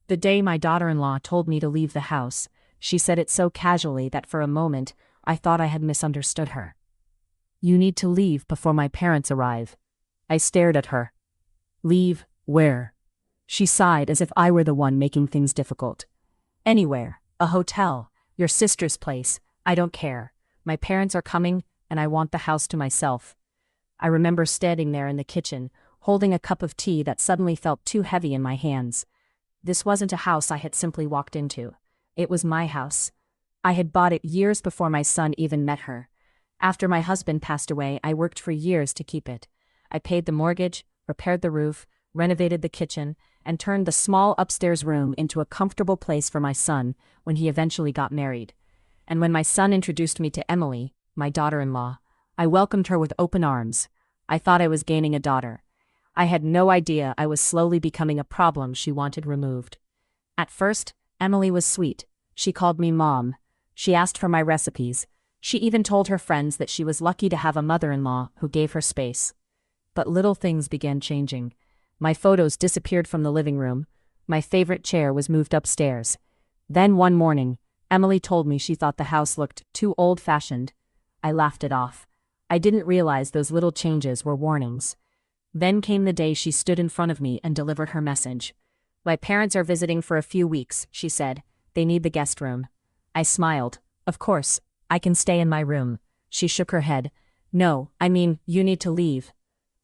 The day my daughter-in-law told me to leave the house, she said it so casually that for a moment, I thought I had misunderstood her. "You need to leave before my parents arrive." I stared at her. "Leave, where?" She sighed as if I were the one making things difficult. "Anywhere, a hotel, your sister's place, I don't care. My parents are coming, and I want the house to myself." I remember standing there in the kitchen, holding a cup of tea that suddenly felt too heavy in my hands. This wasn't a house I had simply walked into. It was my house. I had bought it years before my son even met her. After my husband passed away, I worked for years to keep it. I paid the mortgage, repaired the roof, renovated the kitchen, and turned the small upstairs room into a comfortable place for my son when he eventually got married. And when my son introduced me to Emily, my daughter-in-law, I welcomed her with open arms. I thought I was gaining a daughter. I had no idea I was slowly becoming a problem she wanted removed. At first, Emily was sweet. She called me Mom. She asked for my recipes. She even told her friends that she was lucky to have a mother-in-law who gave her space. But little things began changing. My photos disappeared from the living room. My favorite chair was moved upstairs. Then one morning, Emily told me she thought the house looked too old-fashioned. I laughed it off. I didn't realize those little changes were warnings. Then came the day she stood in front of me and delivered her message. "My parents are visiting for a few weeks," she said. "They need the guest room." I smiled. "Of course, I can stay in my room." She shook her head. "No, I mean, you need to leave."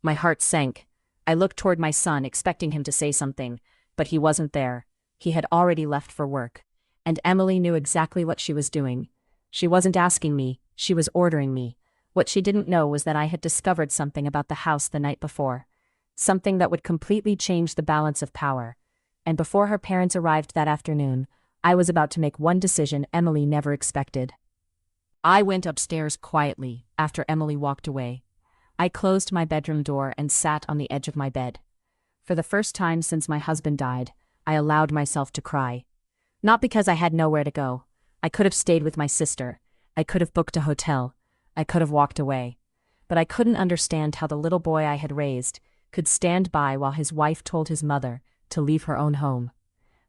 My heart sank. I looked toward my son, expecting him to say something, but he wasn't there. He had already left for work. And Emily knew exactly what she was doing. She wasn't asking me, she was ordering me. What she didn't know was that I had discovered something about the house the night before. Something that would completely change the balance of power. And before her parents arrived that afternoon, I was about to make one decision Emily never expected. I went upstairs quietly after Emily walked away. I closed my bedroom door and sat on the edge of my bed. For the first time since my husband died, I allowed myself to cry. Not because I had nowhere to go. I could have stayed with my sister. I could have booked a hotel. I could have walked away. But I couldn't understand how the little boy I had raised could stand by while his wife told his mother to leave her own home.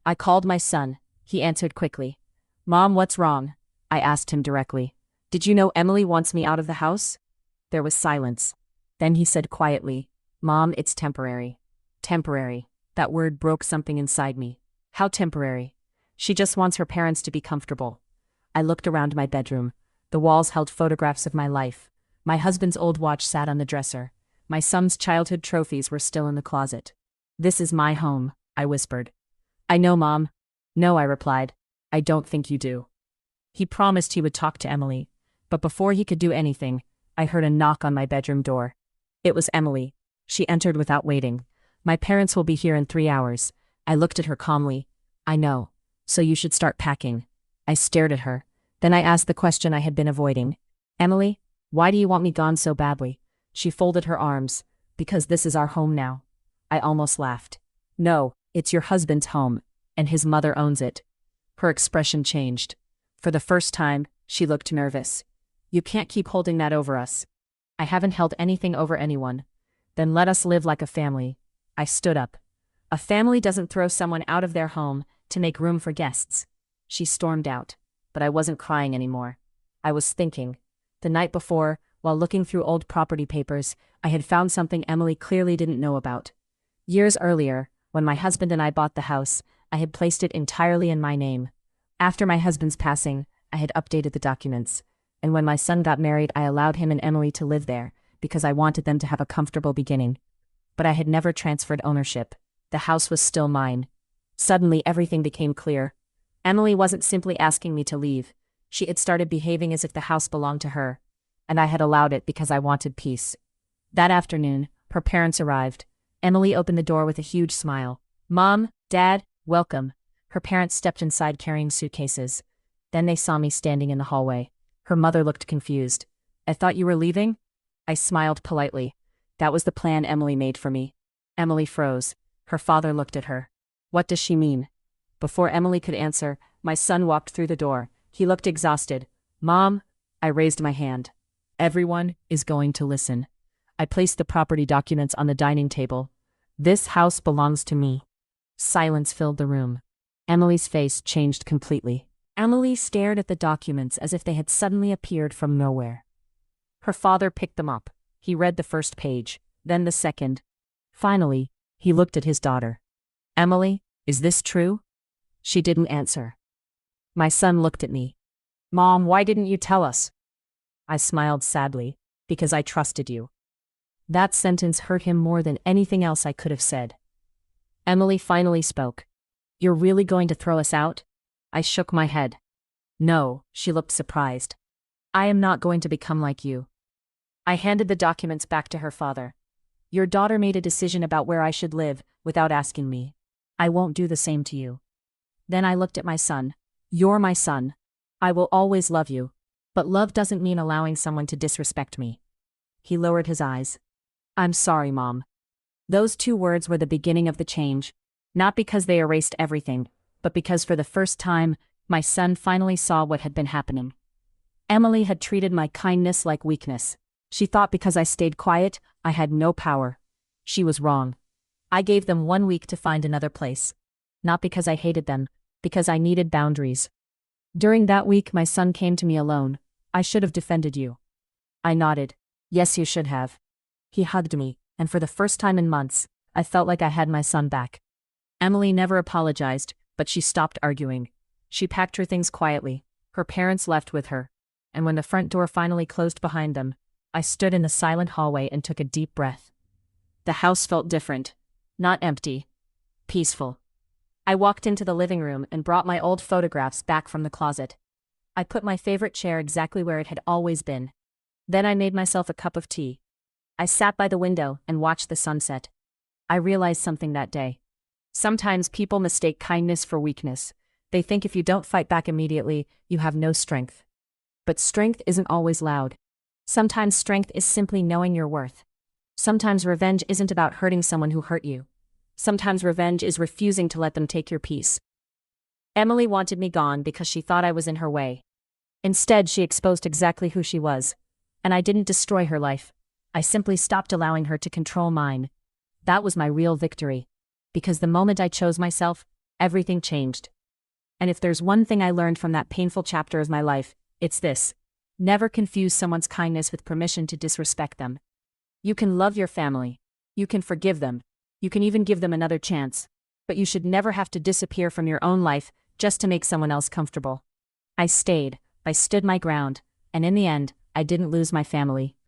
I called my son. He answered quickly. "Mom, what's wrong?" I asked him directly. "Did you know Emily wants me out of the house?" There was silence. Then he said quietly, "Mom, it's temporary." Temporary. That word broke something inside me. How temporary? She just wants her parents to be comfortable. I looked around my bedroom. The walls held photographs of my life. My husband's old watch sat on the dresser. My son's childhood trophies were still in the closet. "This is my home," I whispered. "I know, Mom." "No," I replied. "I don't think you do." He promised he would talk to Emily. But before he could do anything, I heard a knock on my bedroom door. It was Emily. She entered without waiting. "My parents will be here in 3 hours." I looked at her calmly. "I know. So you should start packing." I stared at her. Then I asked the question I had been avoiding. "Emily, why do you want me gone so badly?" She folded her arms. "Because this is our home now." I almost laughed. "No, it's your husband's home, and his mother owns it." Her expression changed. For the first time, she looked nervous. "You can't keep holding that over us." "I haven't held anything over anyone." "Then let us live like a family." I stood up. "A family doesn't throw someone out of their home to make room for guests." She stormed out. But I wasn't crying anymore. I was thinking. The night before, while looking through old property papers, I had found something Emily clearly didn't know about. Years earlier, when my husband and I bought the house, I had placed it entirely in my name. After my husband's passing, I had updated the documents. And when my son got married, I allowed him and Emily to live there, because I wanted them to have a comfortable beginning. But I had never transferred ownership. The house was still mine. Suddenly, everything became clear. Emily wasn't simply asking me to leave. She had started behaving as if the house belonged to her. And I had allowed it because I wanted peace. That afternoon, her parents arrived. Emily opened the door with a huge smile. "Mom, Dad, welcome." Her parents stepped inside carrying suitcases. Then they saw me standing in the hallway. Her mother looked confused. "I thought you were leaving?" I smiled politely. That was the plan Emily made for me. Emily froze. Her father looked at her. "What does she mean?" Before Emily could answer, my son walked through the door. He looked exhausted. "Mom," I raised my hand. "Everyone is going to listen." I placed the property documents on the dining table. "This house belongs to me." Silence filled the room. Emily's face changed completely. Emily stared at the documents as if they had suddenly appeared from nowhere. Her father picked them up. He read the first page, then the second. Finally, he looked at his daughter. "Emily, is this true?" She didn't answer. My son looked at me. "Mom, why didn't you tell us?" I smiled sadly, "Because I trusted you." That sentence hurt him more than anything else I could have said. Emily finally spoke. "You're really going to throw us out?" I shook my head. "No," she looked surprised. "I am not going to become like you." I handed the documents back to her father. "Your daughter made a decision about where I should live, without asking me. I won't do the same to you." Then I looked at my son. "You're my son. I will always love you. But love doesn't mean allowing someone to disrespect me." He lowered his eyes. "I'm sorry, Mom." Those 2 words were the beginning of the change, not because they erased everything, but because for the first time, my son finally saw what had been happening. Emily had treated my kindness like weakness. She thought because I stayed quiet, I had no power. She was wrong. I gave them 1 week to find another place. Not because I hated them, because I needed boundaries. During that week, my son came to me alone. "I should have defended you." I nodded. "Yes, you should have." He hugged me, and for the first time in months, I felt like I had my son back. Emily never apologized, but she stopped arguing. She packed her things quietly. Her parents left with her. And when the front door finally closed behind them, I stood in the silent hallway and took a deep breath. The house felt different. Not empty. Peaceful. I walked into the living room and brought my old photographs back from the closet. I put my favorite chair exactly where it had always been. Then I made myself a cup of tea. I sat by the window and watched the sunset. I realized something that day. Sometimes people mistake kindness for weakness. They think if you don't fight back immediately, you have no strength. But strength isn't always loud. Sometimes strength is simply knowing your worth. Sometimes revenge isn't about hurting someone who hurt you. Sometimes revenge is refusing to let them take your peace. Emily wanted me gone because she thought I was in her way. Instead, she exposed exactly who she was. And I didn't destroy her life. I simply stopped allowing her to control mine. That was my real victory. Because the moment I chose myself, everything changed. And if there's one thing I learned from that painful chapter of my life, it's this. Never confuse someone's kindness with permission to disrespect them. You can love your family. You can forgive them. You can even give them another chance. But you should never have to disappear from your own life just to make someone else comfortable. I stayed, I stood my ground, and in the end, I didn't lose my family.